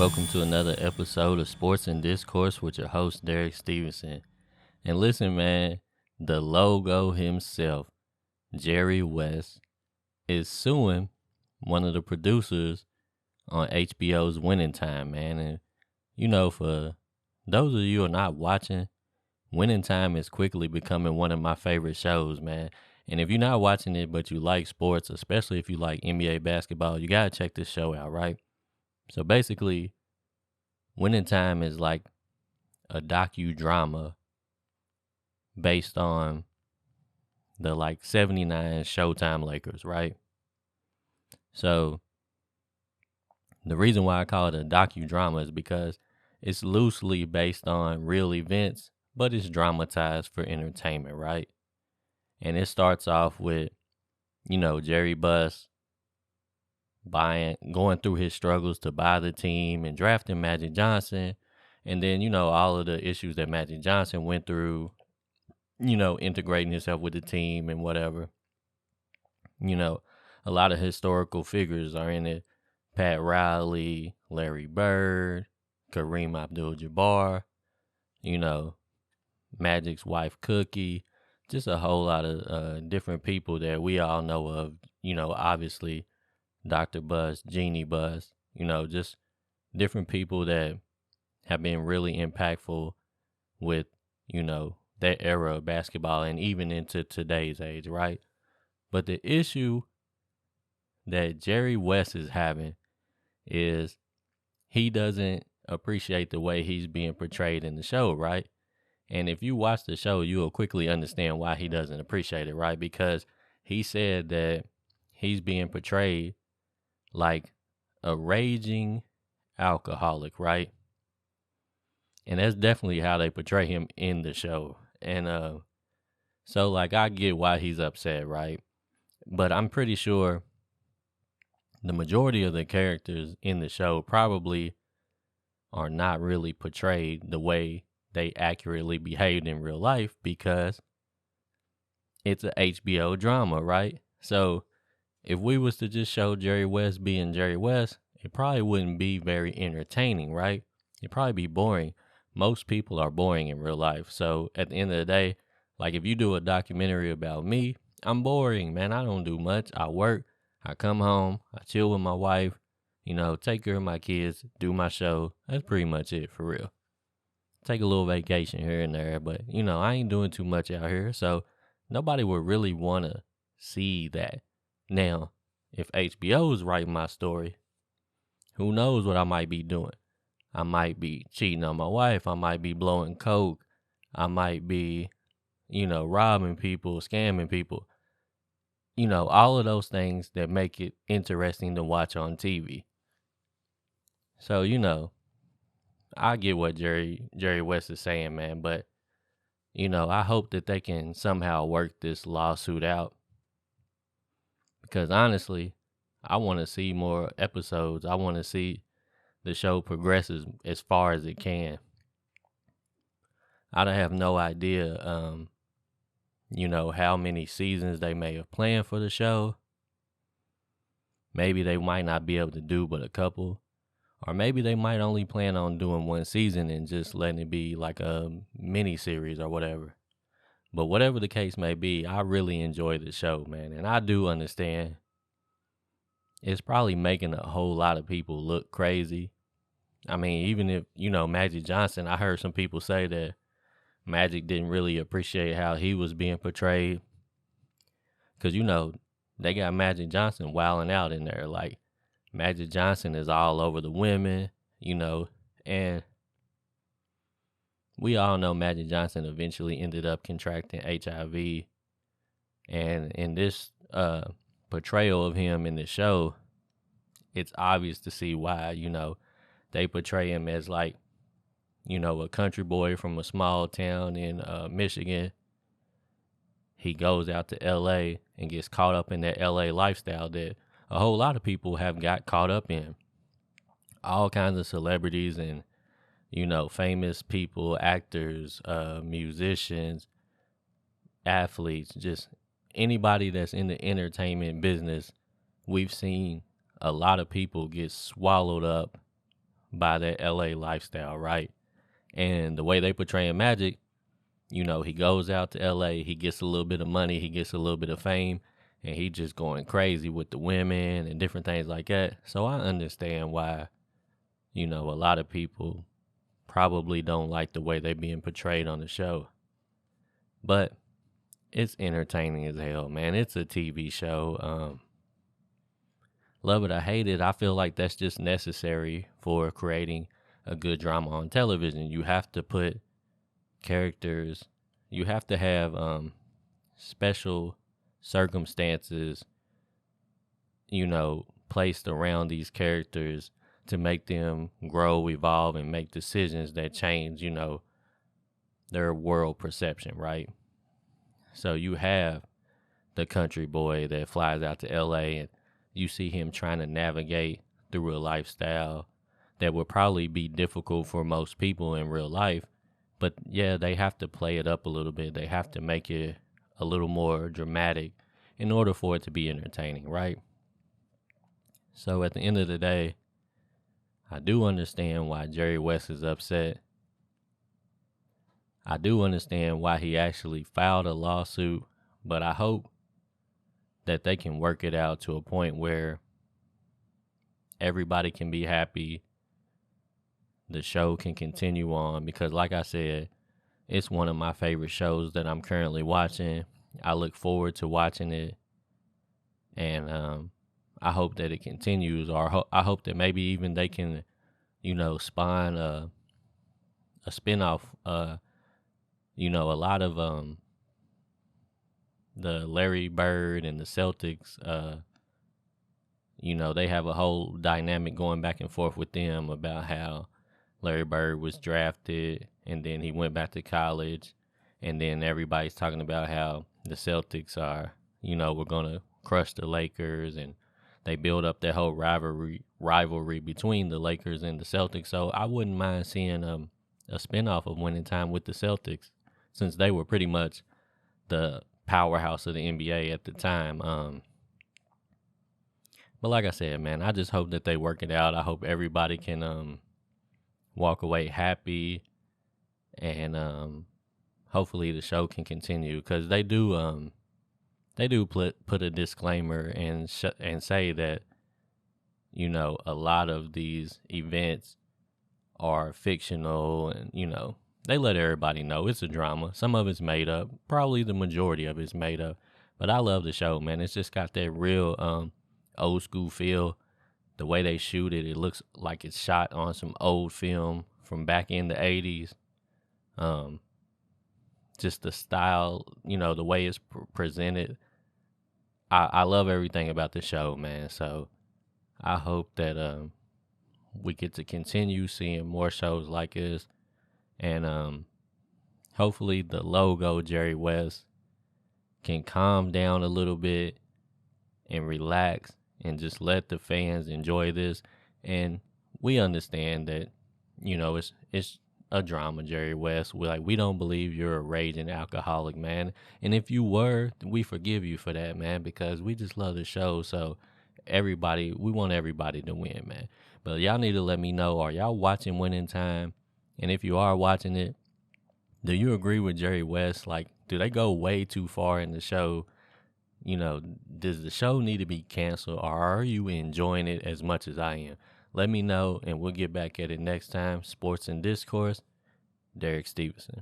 Welcome to another episode of Sports and Discourse with your host, Derek Stevenson. And listen, man, the logo himself, Jerry West, is suing one of the producers on HBO's Winning Time, man. And, for those of you who are not watching, Winning Time is quickly becoming one of my favorite shows, man. And if you're not watching it, but you like sports, especially if you like NBA basketball, you got to check this show out, right? So basically, Winning Time is like a docudrama based on the 79 Showtime Lakers, right? So the reason why I call it a docudrama is because it's loosely based on real events, but it's dramatized for entertainment, right? And it starts off with, Jerry Buss going through his struggles to buy the team and drafting Magic Johnson. And then, all of the issues that Magic Johnson went through, integrating himself with the team and whatever. A lot of historical figures are in it. Pat Riley, Larry Bird, Kareem Abdul-Jabbar, Magic's wife Cookie, just a whole lot of different people that we all know of, obviously Dr. Buss, Jeannie Buss, just different people that have been really impactful with, that era of basketball and even into today's age, right? But the issue that Jerry West is having is he doesn't appreciate the way he's being portrayed in the show, right? And if you watch the show, you will quickly understand why he doesn't appreciate it, right? Because he said that he's being portrayed like a raging alcoholic, right? And that's definitely how they portray him in the show. And so I get why he's upset, right? But I'm pretty sure the majority of the characters in the show probably are not really portrayed the way they accurately behaved in real life because it's a HBO drama, right? So if we was to just show Jerry West being Jerry West, it probably wouldn't be very entertaining, right? It'd probably be boring. Most people are boring in real life. So at the end of the day, if you do a documentary about me, I'm boring, man. I don't do much. I work, I come home, I chill with my wife, take care of my kids, do my show. That's pretty much it for real. Take a little vacation here and there, but I ain't doing too much out here. So nobody would really want to see that. Now, if HBO's writing my story, who knows what I might be doing? I might be cheating on my wife. I might be blowing coke. I might be, robbing people, scamming people. All of those things that make it interesting to watch on TV. So, I get what Jerry West is saying, man. But, I hope that they can somehow work this lawsuit out. Because honestly, I want to see more episodes. I want to see the show progresses as far as it can. I don't have no idea, how many seasons they may have planned for the show. Maybe they might not be able to do but a couple. Or maybe they might only plan on doing one season and just letting it be like a mini series or whatever. But whatever the case may be, I really enjoy the show, man. And I do understand it's probably making a whole lot of people look crazy. I mean, even if, Magic Johnson, I heard some people say that Magic didn't really appreciate how he was being portrayed. Because, they got Magic Johnson wilding out in there. Magic Johnson is all over the women, and we all know Magic Johnson eventually ended up contracting HIV. And in this portrayal of him in the show, it's obvious to see why, they portray him as a country boy from a small town in Michigan. He goes out to LA and gets caught up in that LA lifestyle that a whole lot of people have got caught up in. All kinds of celebrities and, famous people, actors, musicians, athletes, just anybody that's in the entertainment business. We've seen a lot of people get swallowed up by that LA lifestyle, right? And the way they portray Magic, you know, he goes out to LA, he gets a little bit of money, he gets a little bit of fame, and he just going crazy with the women and different things like that. So I understand why, you know, a lot of people probably don't like the way they're being portrayed on the show. But it's entertaining as hell, man. It's a TV show. Love it or hate it, I feel like that's just necessary for creating a good drama on television. You have to put characters, you have to have special circumstances, you know, placed around these characters to make them grow, evolve, and make decisions that change, you know, their world perception, right? So you have the country boy that flies out to LA, and you see him trying to navigate through a lifestyle that would probably be difficult for most people in real life. But yeah, they have to play it up a little bit. They have to make it a little more dramatic in order for it to be entertaining, right? So at the end of the day, I do understand why Jerry West is upset. I do understand why he actually filed a lawsuit, but I hope that they can work it out to a point where everybody can be happy. The show can continue on because, like I said, it's one of my favorite shows that I'm currently watching. I look forward to watching it, and I hope that it continues, or I hope that maybe even they can, you know, spawn a spinoff. You know, a lot of the Larry Bird and the Celtics, you know, they have a whole dynamic going back and forth with them about how Larry Bird was drafted and then he went back to college, and then everybody's talking about how the Celtics are, you know, we're going to crush the Lakers, and they build up that whole rivalry between the Lakers and the Celtics. So I wouldn't mind seeing a spinoff of Winning Time with the Celtics, since they were pretty much the powerhouse of the NBA at the time. But like I said, man, I just hope that they work it out. I hope everybody can walk away happy, and hopefully the show can continue, because they do put a disclaimer and say that, you know, a lot of these events are fictional, and, you know, they let everybody know it's a drama. Some of it's made up. Probably the majority of it's made up. But I love the show, man. It's just got that real old school feel. The way they shoot it, it looks like it's shot on some old film from back in the 80s. Just the style, you know, the way it's presented. I love everything about the show, man. So I hope that we get to continue seeing more shows like this. And hopefully the logo, Jerry West, can calm down a little bit and relax and just let the fans enjoy this. And we understand that, you know, it's a drama, Jerry West. We don't believe you're a raging alcoholic, man. And if you were, we forgive you for that, man, because we just love the show. So we want everybody to win, man. But y'all need to let me know, are y'all watching Winning Time? And if you are watching it, do you agree with Jerry West? Like, do they go way too far in the show? You know, does the show need to be canceled, or are you enjoying it as much as I am? Let me know, and we'll get back at it next time. Sports and Discourse, Derek Stevenson.